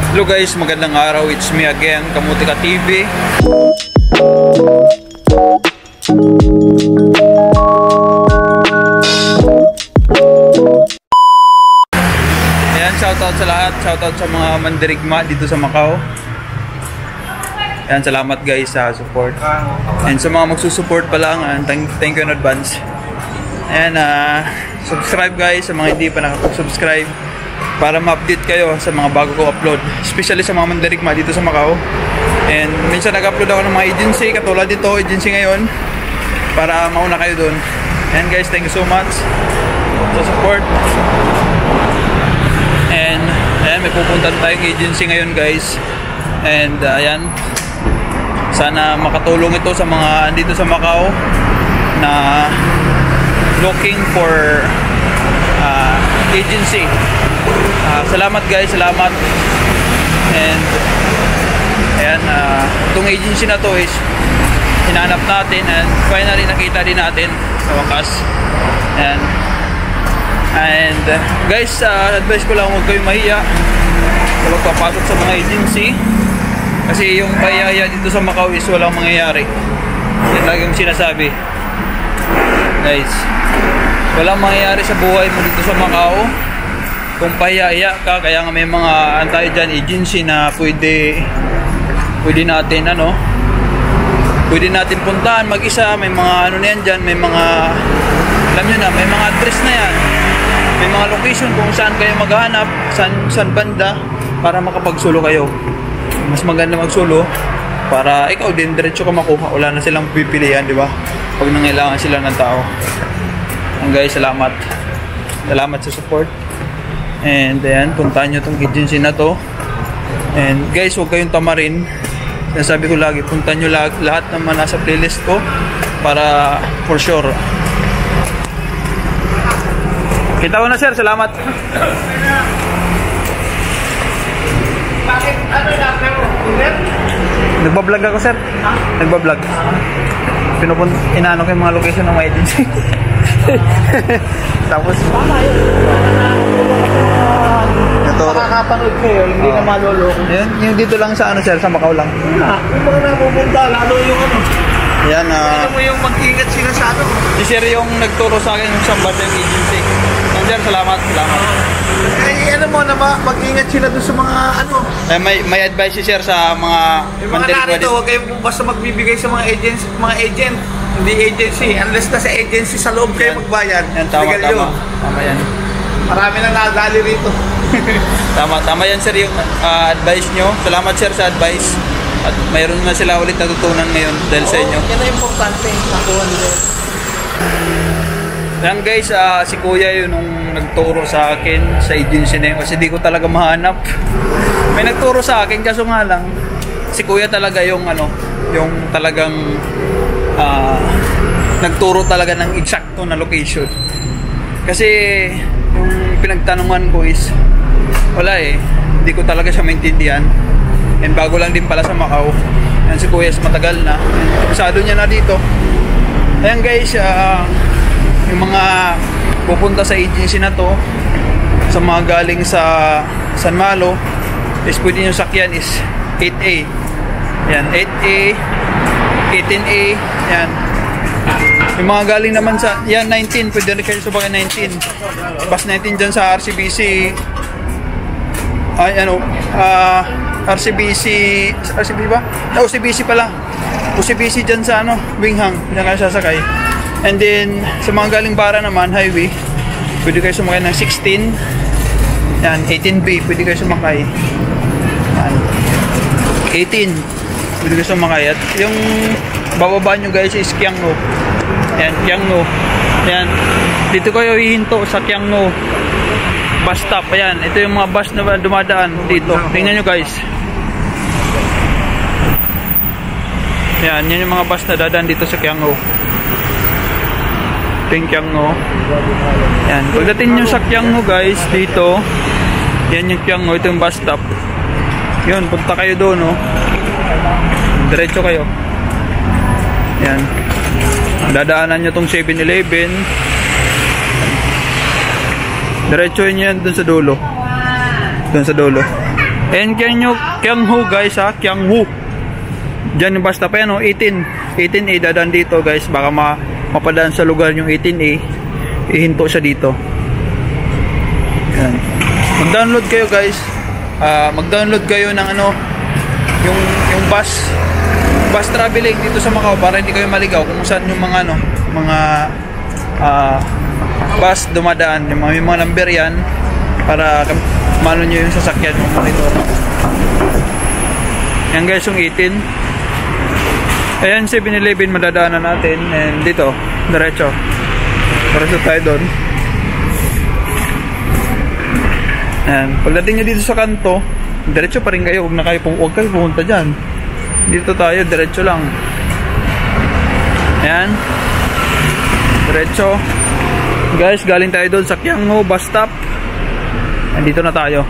Hello guys, magandang araw. It's me again, Kamutika TV. Ayan, shoutout sa lahat. Shoutout sa mga mandirigma dito sa Macau. Ayan, salamat guys sa support. And sa mga magsusupport pa lang, thank you in advance. Ayan, subscribe guys sa mga hindi pa nakapag-subscribe para ma-update kayo sa mga bago ko upload, especially sa mga mandirigma dito sa Macau. And minsan nag-upload ako ng mga agency, katulad dito, agency ngayon, para mauna kayo dun. And guys, thank you so much sa support. And ayan, may pupuntan tayong agency ngayon guys. And ayan, sana makatulong ito sa mga andito sa Macau na looking for agency. Salamat guys, salamat. And ayan, itong agency na to is hinanap natin and finally nakita din natin sa wakas. And guys, advice ko lang, huwag kayong mahiya sa magpapasok sa mga agency, kasi yung pahiya dito sa Macau is walang mangyayari. Yan lagi yung sinasabi guys, walang mangyayari sa buhay mo dito sa Macau kung pahiya ka. Kaya nga may mga tayo dyan agency na pwede natin pwede natin puntahan mag-isa. May mga ano na yan dyan, may mga, alam nyo na, may mga address na yan, may mga location kung saan kayo maghanap, saan banda, para makapagsulo kayo. Mas maganda magsulo para ikaw din diretso ka makuha, wala na silang pipilian, di ba, pag nangailangan sila ng tao. And guys, salamat sa support. And ayan, puntahan nyo itong agency na to. And guys, huwag kayong tamarin. Sinasabi ko lagi, puntahan nyo lahat naman nasa playlist ko para for sure. Kita ko na sir, salamat. Bakit ano na pero nagbablog ako sir. Nagbablog. Inaano ko yung mga location ng mga agency. Tapos makakapanood kayo, hindi na maloloko. Yan, yung dito lang sa sir, sa Macau lang. Yung mga napupunta, lalo yung yan, alam mo yung mag-ingat sila sa si sir yung nagturo sa akin yung sambat ng agency. Sir, salamat. Ano mo na mag-ingat sila doon sa mga may advice si sir sa mga yung mga narito, huwag kayong basta magbibigay sa mga agent, hindi agency, unless na sa agency sa loob kayo magbayad. Yan, tama yan. Marami na nadali rito. tama yan sir yung advice nyo. Salamat sir sa advice. At mayroon na sila ulit natutunan ngayon dahil sa inyo. Yan ang importante, nakuha nila. Yan guys, si kuya yun nung nagturo sa akin sa agency na yun, kasi di ko talaga mahanap. May nagturo sa akin, kaso nga lang si kuya talaga yung yung talagang nagturo talaga ng eksakto na location. Kasi yung pinagtanungan ko is wala hindi ko talaga siya maintindihan. And bago lang din pala sa Macau. Yan si kuya is matagal na, pasado niya na dito. Ayan guys, yung mga pupunta sa agency na to, sa mga galing sa San Malo, is pwede nyo sakyan is 8A. Yan, 8A, 18A, yan. Yung mga galing naman sa, yan, 19, pwede rin kayo subakay 19. Bus 19 dyan sa RCBC, RCBC ba? OCBC pala. OCBC dyan sa Binghang, dyan kayo sasakay. And then, sa mga galing Bara naman, highway, pwede kayo sumakay ng 16. Yan, 18B, pwede kayo sumakay. Yan, 18, pwede kayo sumakay. At yung bababa nyo guys is Kiangno. Yan, Kiangno. Yan, dito kayo hihinto sa Kiangno bus stop. Ayan, ito yung mga bus na dumadaan dito. Tingnan nyo guys. Yan, yan yung mga bus na dadaan dito sa Kiangno. Kiangno. Yan, pagdating nyo sa Kiangno guys, dito, yan yung Kiangno, ito yung bus stop. Yun, punta kayo doon, diretso kayo. Yan, dadaanan nyo tong 7-Eleven, diretsoin nyo yan dun sa dulo. And Kyanghu guys ha, Kyanghu. Diyan yung basta pa yan, 18A dadaan dito guys. Baka mapadaan sa lugar yung 18A. Ihinto siya dito. Yan. Mag-download kayo guys. Mag-download kayo ng ano, yung bus traveling dito sa Macau para hindi kayo maligaw kung saan yung mga ano, mga bus dumadaan. Yung mga number yan para mano nyo yung sasakyan ng monitor. Yan guys yung 18. Ayan 7-Eleven madadaanan natin. And dito diretso tayo doon. Ayan. Pagdating nyo dito sa kanto, diretso pa rin kayo. Huwag kayo pumunta dyan. Dito tayo, diretso lang. Ayan. Diretso. Guys, galing tayo doon sa Kyanghu bus stop. Andito na tayo.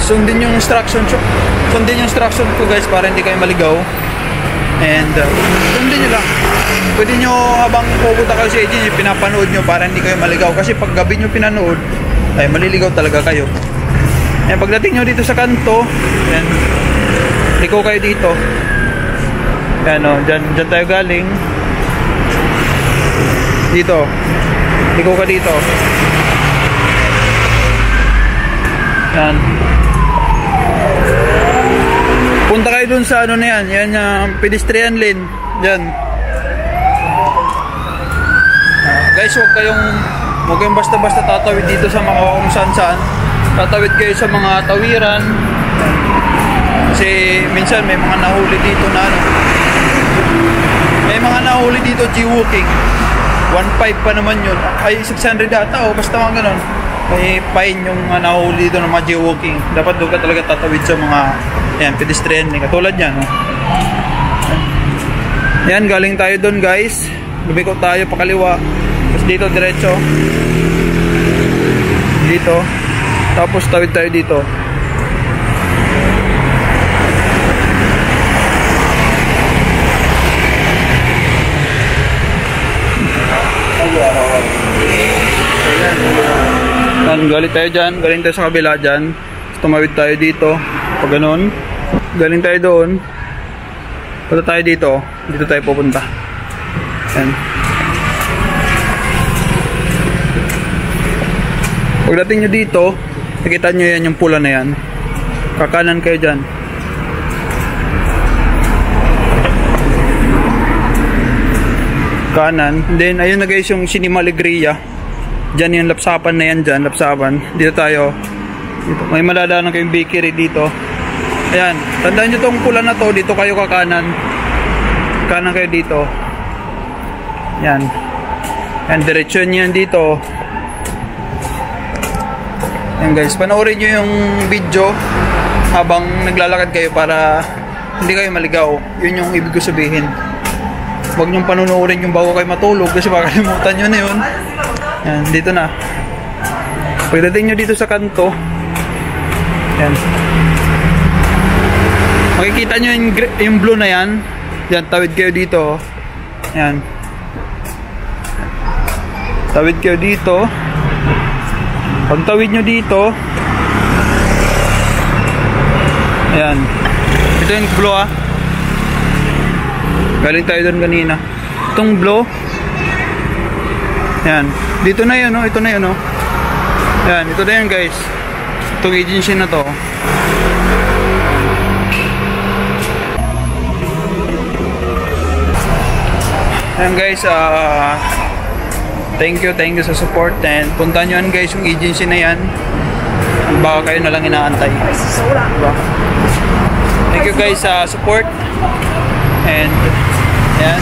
Sundin yung instruction ko guys para hindi kayo maligaw. And sundin nyo lang. Pwede nyo habang pupunta kayo sa agency, pinapanood nyo para hindi kayo maligaw. Kasi pag gabi nyo pinanood, ay maliligaw talaga kayo. And pagdating nyo dito sa kanto, yan, liko kayo dito. Yan o, dyan tayo galing. Dito, liko ka dito. Yan. Punta kayo dun sa ano na yan. Yan yung pedestrian lane. Yan. Guys, huwag kayong basta-basta tatawid dito sa mga kung saan-saan. Tatawid kayo sa mga tawiran. Kasi minsan may mga nahuli dito na ano. May mga nahuli dito jaywalking. 1.5 pa naman yun. Ay 600 ata o basta mga ganon. May fine yung nahuli dito ng mga jaywalking. Dapat doon ka talaga tatawid sa mga pedestrian. Katulad yan. Yan, galing tayo doon guys. Lumiko tayo pakaliwa. Tapos dito diretso. Dito. Tapos tawid tayo dito. Yan, galing tayo dyan. Galing tayo sa kabila dyan. Tumawid tayo dito. Pag ganun. Galing tayo doon. Punta tayo dito. Dito tayo pupunta. Yan. Pagdating nyo dito, nakita nyo yan yung pula na yan. Kakanan kayo dyan. Kanan. And then, ayun na guys yung Cinema Alegria. Dyan yung lapsapan na yan dyan. Lapsapan. Dito tayo. Dito. May madadaanan kayong bakery dito. Ayan. Tandaan nyo tong pula na to. Dito kayo kakanan. Kanan kayo dito. Yan. Yan. Diretsyon nyo yan dito. Yan guys. Panoorin nyo yung video habang naglalakad kayo para hindi kayo maligaw. Yun yung ibig ko sabihin. Huwag nyong panunuorin yung bago kayo matulog kasi baka kalimutan nyo na yun. Yan, dito na. Pagdating nyo dito sa kanto, yan. Makikita nyo yung blue na yan. Yan, tawid kayo dito. Yan. Tawid kayo dito. Pag tawid nyo dito, yan. Ito yung blue ah. Galing tayo doon kanina. Itong blow. Yan. Dito na yun, oh. Ito na yun, oh. Yan. Ito na yun, guys. Itong agency na to. Yan, guys. Thank you sa support. And punta nyo yan, guys, yung agency na yan. Baka kayo na lang inaantay. Diba? Thank you, guys, sa support. And yan,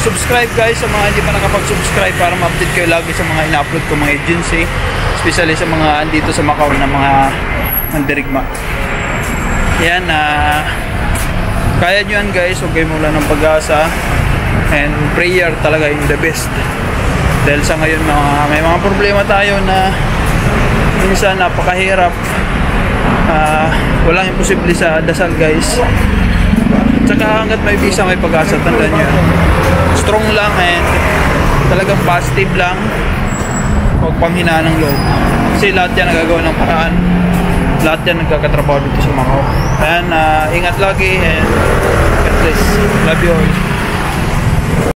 subscribe guys sa mga hindi pa nakapag-subscribe para ma-update kayo lagi sa mga ina-upload ko mga agency, especially sa mga andito sa Macau na mga mandirigma. Yan, kaya nyo yan guys, huwag kayo mula ng pag-asa, and prayer talaga yung the best. Dahil sa ngayon may mga problema tayo na minsan napakahirap, walang imposible sa dasal guys. Tsaka hanggat may visa, may pag-asa, tandaan nyo. Strong lang and talagang positive lang. huwag panghinaan ng loob. Kasi lahat yan nagagawa ng paraan. Lahat yan nagkakatrabaho dito sa Macau. Ayan, ingat lagi and God bless. Love you all.